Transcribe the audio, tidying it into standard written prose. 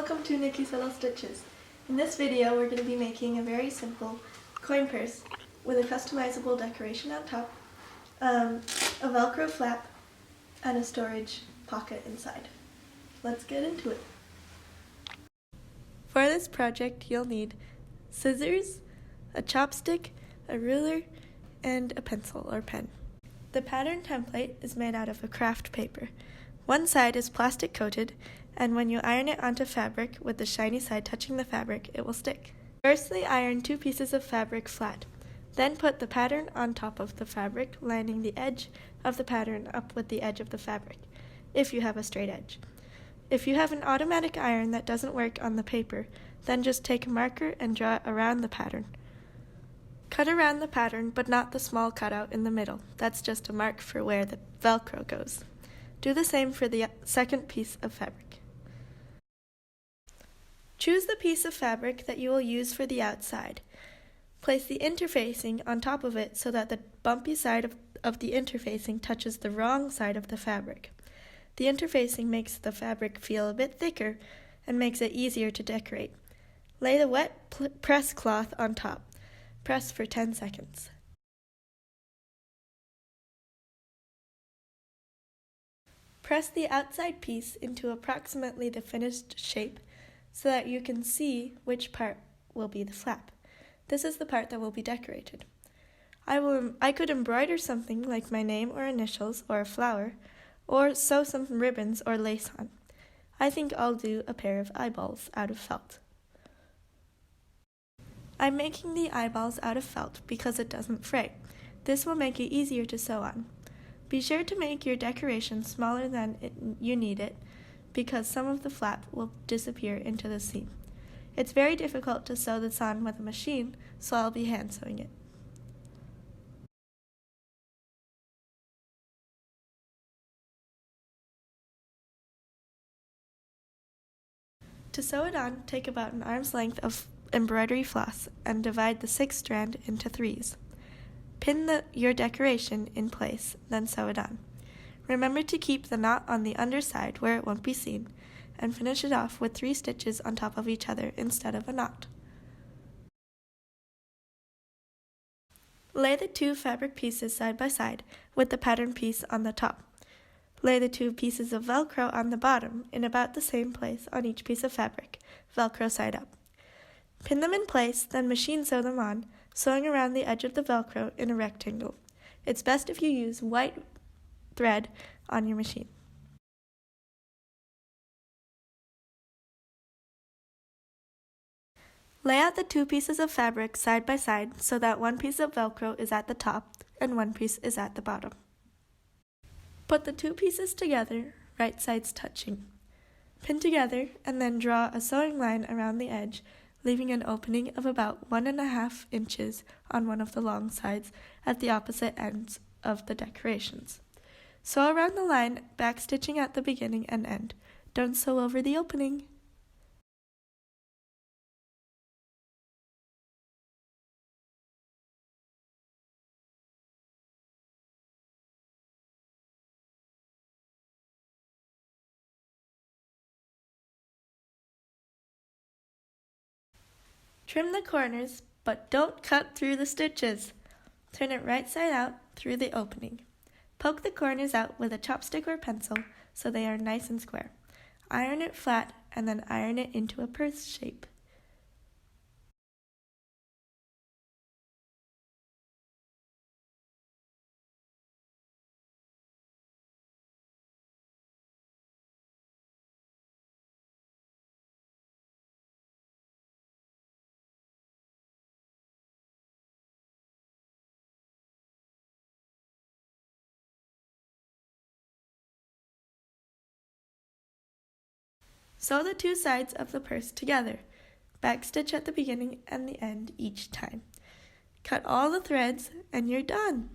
Welcome to Nikki's Little Stitches. In this video we're going to be making a very simple coin purse with a customizable decoration on top, a velcro flap, and a storage pocket inside. Let's get into it. For this project you'll need scissors, a chopstick, a ruler, and a pencil or pen. The pattern template is made out of a craft paper. One side is plastic coated, and when you iron it onto fabric with the shiny side touching the fabric, it will stick. Firstly, iron 2 pieces of fabric flat. Then put the pattern on top of the fabric, lining the edge of the pattern up with the edge of the fabric, if you have a straight edge. If you have an automatic iron that doesn't work on the paper, then just take a marker and draw it around the pattern. Cut around the pattern, but not the small cutout in the middle. That's just a mark for where the velcro goes. Do the same for the second piece of fabric. Choose the piece of fabric that you will use for the outside. Place the interfacing on top of it so that the bumpy side of the interfacing touches the wrong side of the fabric. The interfacing makes the fabric feel a bit thicker and makes it easier to decorate. Lay the wet press cloth on top. Press for 10 seconds. Press the outside piece into approximately the finished shape so that you can see which part will be the flap. This is the part that will be decorated. I could embroider something like my name or initials or a flower, or sew some ribbons or lace on. I think I'll do a pair of eyeballs out of felt. I'm making the eyeballs out of felt because it doesn't fray. This will make it easier to sew on. Be sure to make your decoration smaller than you need it, because some of the flap will disappear into the seam. It's very difficult to sew this on with a machine, so I'll be hand sewing it. To sew it on, take about an arm's length of embroidery floss and divide the 6th strand into 3s. Pin your decoration in place, then sew it on. Remember to keep the knot on the underside where it won't be seen, and finish it off with 3 stitches on top of each other instead of a knot. Lay the 2 fabric pieces side by side with the pattern piece on the top. Lay the 2 pieces of velcro on the bottom in about the same place on each piece of fabric, velcro side up. Pin them in place, then machine sew them on, sewing around the edge of the velcro in a rectangle. It's best if you use white thread on your machine. Lay out the 2 pieces of fabric side by side so that one piece of velcro is at the top and one piece is at the bottom. Put the 2 pieces together, right sides touching. Pin together and then draw a sewing line around the edge, leaving an opening of about 1.5 inches on one of the long sides at the opposite ends of the decorations. Sew around the line, backstitching at the beginning and end. Don't sew over the opening. Trim the corners, but don't cut through the stitches. Turn it right side out through the opening. Poke the corners out with a chopstick or pencil so they are nice and square. Iron it flat and then iron it into a purse shape. Sew the 2 sides of the purse together. Backstitch at the beginning and the end each time. Cut all the threads and you're done!